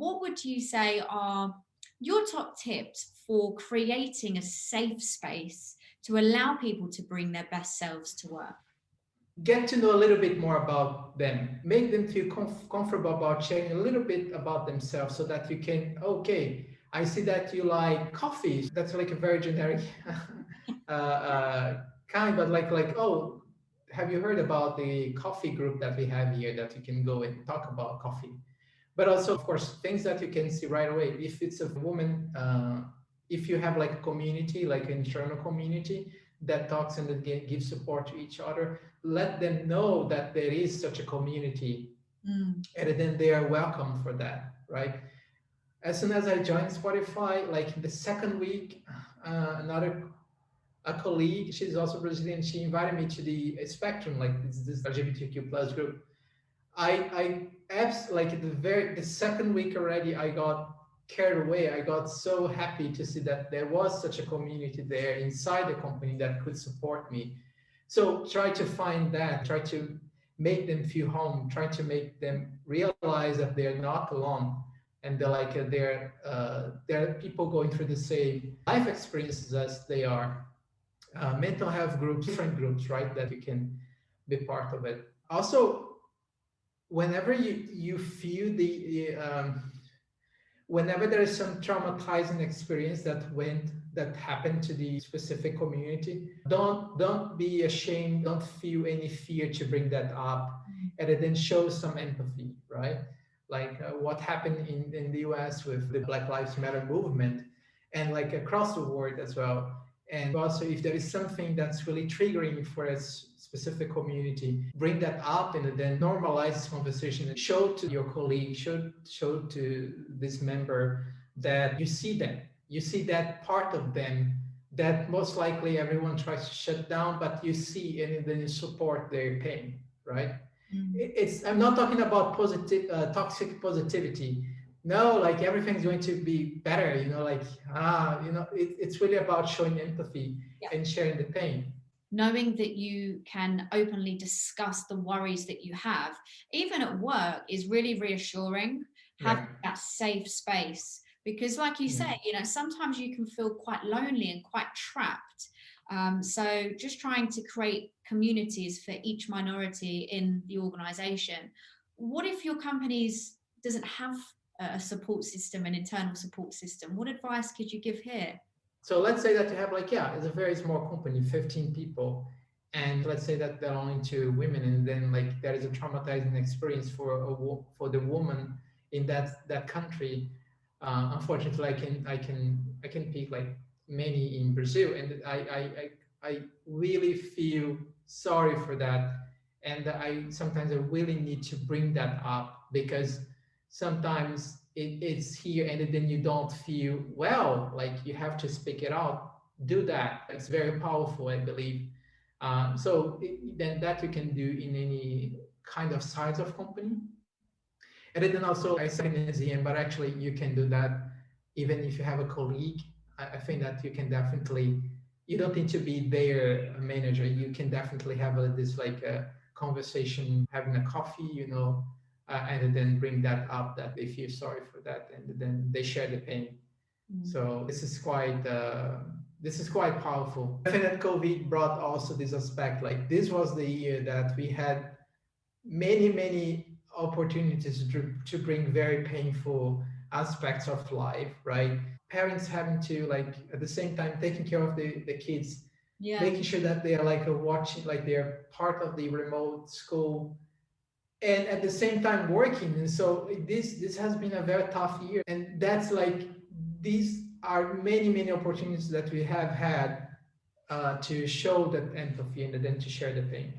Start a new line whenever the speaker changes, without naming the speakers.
what would you say are your top tips for creating a safe space to allow people to bring their best selves to work?
Get to know a little bit more about them, make them feel comfortable about sharing a little bit about themselves so that you can, okay, I see that you like coffee. That's like a very generic kind, but oh, have you heard about the coffee group that we have here that you can go and talk about coffee? But also, of course, things that you can see right away. If it's a woman, if you have like a community, like an internal community that talks and that gives support to each other, let them know that there is such a community, and then they are welcome for that, right? As soon as I joined Spotify, like the second week, another a colleague, she's also Brazilian, she invited me to the Spectrum, like this LGBTQ plus group. I abs like the second week already, I got carried away. I got so happy to see that there was such a community there inside the company that could support me. So try to find that, try to make them feel home, try to make them realize that they're not alone, and there are people going through the same life experiences as they are. Mental health groups, different groups, right? That you can be part of it. Also, whenever you feel whenever there is some traumatizing experience that happened to the specific community, don't be ashamed, don't feel any fear to bring that up, and then show some empathy, right? Like what happened in the US with the Black Lives Matter movement, and like across the world as well. And also, if there is something that's really triggering for a specific community, bring that up and then normalize this conversation and show to your colleague, show to this member that you see them, you see that part of them that most likely everyone tries to shut down, but you see and then you support their pain, right? It's I'm not talking about positive toxic positivity. No, like everything's going to be better, like it's really about showing empathy and sharing the pain.
Knowing that you can openly discuss the worries that you have, even at work, is really reassuring.
Yeah.
Having that safe space, because, like you
Yeah.
say, sometimes you can feel quite lonely and quite trapped. So, just trying to create communities for each minority in the organization. What if your company's doesn't have a support system, an internal support system? What advice could you give here?
So let's say that you have like, yeah, it's a very small company, 15 people. And let's say that there are only two women, and then like there is a traumatizing experience for the woman in that country. Unfortunately, I can pick like many in Brazil, and I really feel sorry for that, and I sometimes I really need to bring that up because sometimes it's here and then you don't feel well, like you have to speak it out, do that. It's very powerful, I believe. Then that you can do in any kind of size of company. And then also I said in museum, but actually you can do that even if you have a colleague. I think that you can definitely, you don't need to be their manager. You can definitely have this like a conversation, having a coffee, and then bring that up that they feel sorry for that, and then they share the pain. So this is quite powerful. I think that COVID brought also this aspect. Like this was the year that we had many opportunities to bring very painful aspects of life, right? Parents having to like at the same time taking care of the kids, making sure that they are like watching, like they're part of the remote school, and at the same time working. And so this has been a very tough year, and that's like these are many opportunities that we have had to show that empathy and then to share the pain.